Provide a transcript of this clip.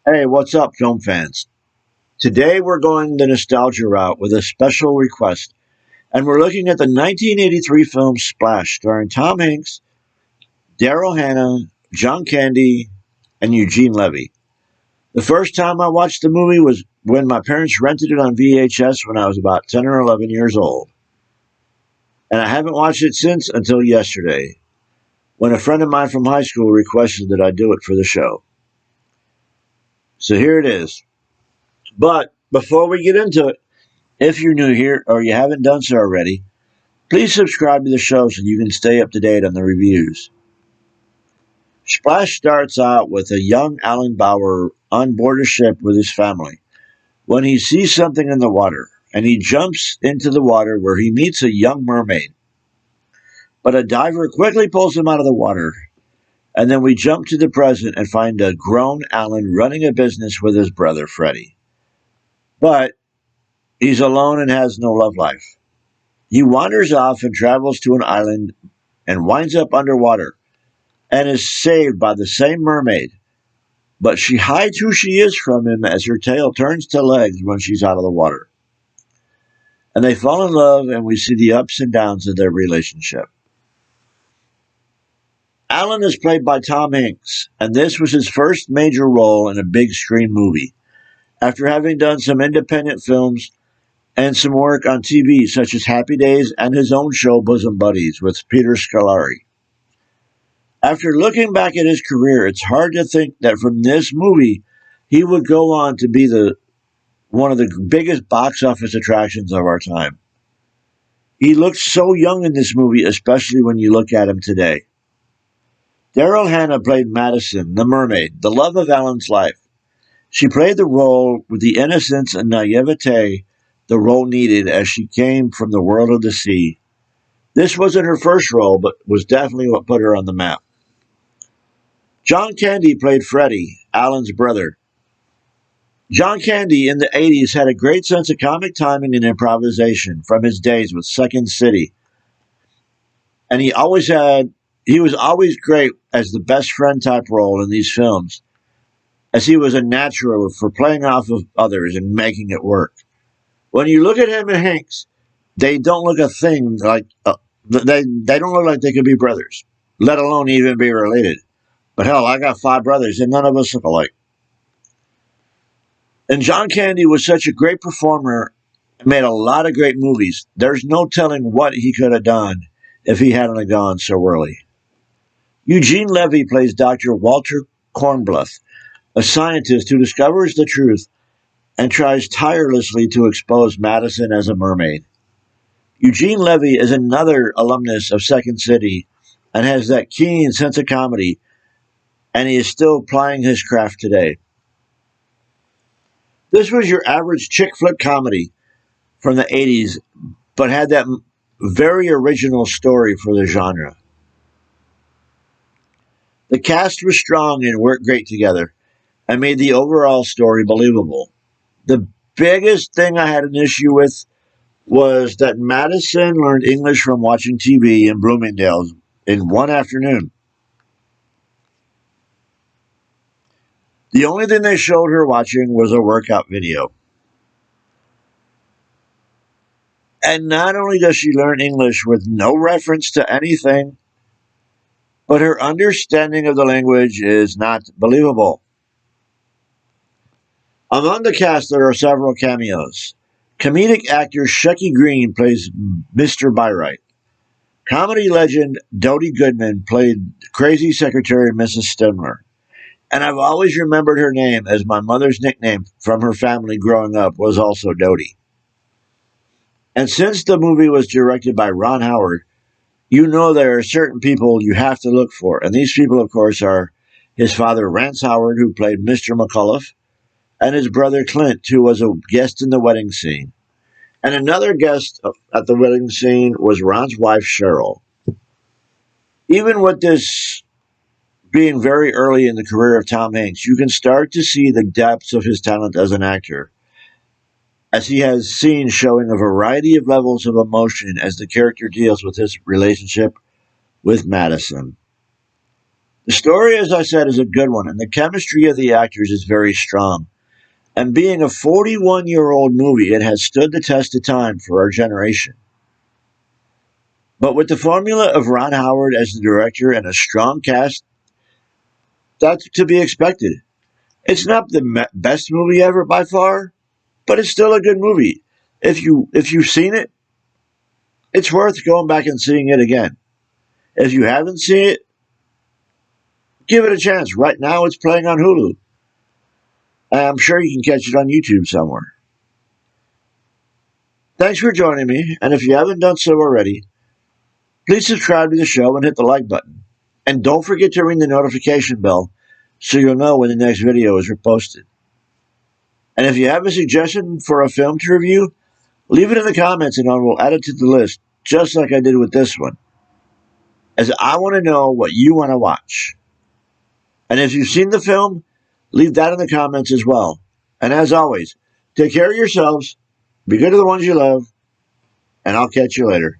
Hey, what's up, film fans? Today we're going the nostalgia route with a special request, and we're looking at the 1983 film Splash, starring Tom Hanks, Daryl Hannah, John Candy, and Eugene Levy. The first time I watched the movie was when my parents rented it on VHS when I was about 10 or 11 years old, and I haven't watched it since until yesterday, when a friend of mine from high school requested that I do it for the show. So here it is. But before we get into it, if you're new here or you haven't done so already, please subscribe to the show so you can stay up to date on the reviews. Splash starts out with a young Alan Bauer on board a ship with his family when he sees something in the water, and he jumps into the water where he meets a young mermaid. But a diver quickly pulls him out of the water, and then we jump to the present and find a grown Alan running a business with his brother Freddie. But he's alone and has no love life. He wanders off and travels to an island and winds up underwater and is saved by the same mermaid. But she hides who she is from him as her tail turns to legs when she's out of the water. And they fall in love, and we see the ups and downs of their relationship. Alan is played by Tom Hanks, and this was his first major role in a big screen movie, after having done some independent films and some work on TV, such as Happy Days and his own show Bosom Buddies with Peter Scolari. After looking back at his career, it's hard to think that from this movie he would go on to be the one of the biggest box office attractions of our time. He looked so young in this movie, especially when you look at him today. Daryl Hannah played Madison, the mermaid, the love of Alan's life. She played the role with the innocence and naivete the role needed as she came from the world of the sea. This wasn't her first role, but was definitely what put her on the map. John Candy played Freddie, Alan's brother. John Candy in the 80s had a great sense of comic timing and improvisation from his days with Second City. And he was always great as the best friend type role in these films, as he was a natural for playing off of others and making it work. When you look at him and Hanks, they don't look a thing like they don't look like they could be brothers, let alone even be related. But hell, I got five brothers, and none of us look alike. And John Candy was such a great performer and made a lot of great movies. There's no telling what he could have done if he hadn't gone so early. Eugene Levy plays Dr. Walter Kornbluth, a scientist who discovers the truth and tries tirelessly to expose Madison as a mermaid. Eugene Levy is another alumnus of Second City and has that keen sense of comedy, and he is still plying his craft today. This was your average chick flick comedy from the 80s, but had that very original story for the genre. The cast was strong and worked great together and made the overall story believable. The biggest thing I had an issue with was that Madison learned English from watching TV in Bloomingdale's in one afternoon. The only thing they showed her watching was a workout video. And not only does she learn English with no reference to anything, but her understanding of the language is not believable. Among the cast, there are several cameos. Comedic actor Shecky Green plays Mr. Byright. Comedy legend Dodie Goodman played crazy secretary Mrs. Stimler. And I've always remembered her name as my mother's nickname from her family growing up was also Dodie. And since the movie was directed by Ron Howard, you know there are certain people you have to look for. And these people, of course, are his father, Rance Howard, who played Mr. McCullough, and his brother, Clint, who was a guest in the wedding scene. And another guest at the wedding scene was Ron's wife, Cheryl. Even with this being very early in the career of Tom Hanks, you can start to see the depths of his talent as an actor, as he has scenes showing a variety of levels of emotion as the character deals with his relationship with Madison. The story, as I said, is a good one, and the chemistry of the actors is very strong. And being a 41-year-old movie, it has stood the test of time for our generation. But with the formula of Ron Howard as the director and a strong cast, that's to be expected. It's not the best movie ever by far, but it's still a good movie. If you've seen it, it's worth going back and seeing it again. If you haven't seen it, give it a chance. Right now, it's playing on Hulu. I'm sure you can catch it on YouTube somewhere. Thanks for joining me, and if you haven't done so already, please subscribe to the show and hit the like button. And don't forget to ring the notification bell so you'll know when the next video is reposted. And if you have a suggestion for a film to review, leave it in the comments and I will add it to the list, just like I did with this one, as I want to know what you want to watch. And if you've seen the film, leave that in the comments as well. And as always, take care of yourselves, be good to the ones you love, and I'll catch you later.